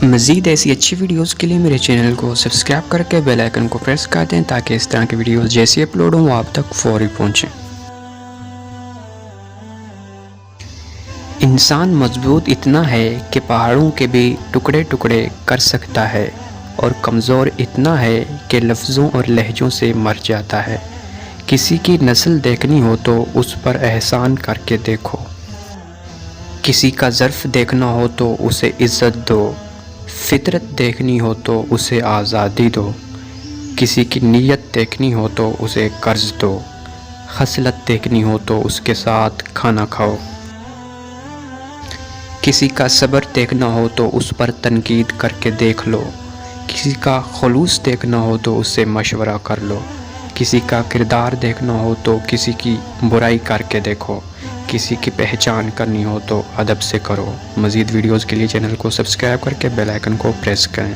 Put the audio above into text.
مزید ایسی اچھی ویڈیوز کے لیے میرے چینل کو سبسکرائب کر کے بیل آئیکن کو پریس کر دیں تاکہ اس طرح کی ویڈیوز جیسی اپلوڈ ہوں وہ آپ تک فوری پہنچیں۔ انسان مضبوط اتنا ہے کہ پہاڑوں کے بھی ٹکڑے ٹکڑے کر سکتا ہے، اور کمزور اتنا ہے کہ لفظوں اور لہجوں سے مر جاتا ہے۔ کسی کی نسل دیکھنی ہو تو اس پر احسان کر کے دیکھو، کسی کا ظرف دیکھنا ہو تو اسے عزت دو، فطرت دیکھنی ہو تو اسے آزادی دو، کسی کی نیت دیکھنی ہو تو اسے قرض دو، خصلت دیکھنی ہو تو اس کے ساتھ کھانا کھاؤ، کسی کا صبر دیکھنا ہو تو اس پر تنقید کر کے دیکھ لو، کسی کا خلوص دیکھنا ہو تو اس سے مشورہ کر لو، کسی کا کردار دیکھنا ہو تو کسی کی برائی کر کے دیکھو، کسی کی پہچان کرنی ہو تو ادب سے کرو۔ مزید ویڈیوز کے لیے چینل کو سبسکرائب کر کے بیل آئیکن کو پریس کریں۔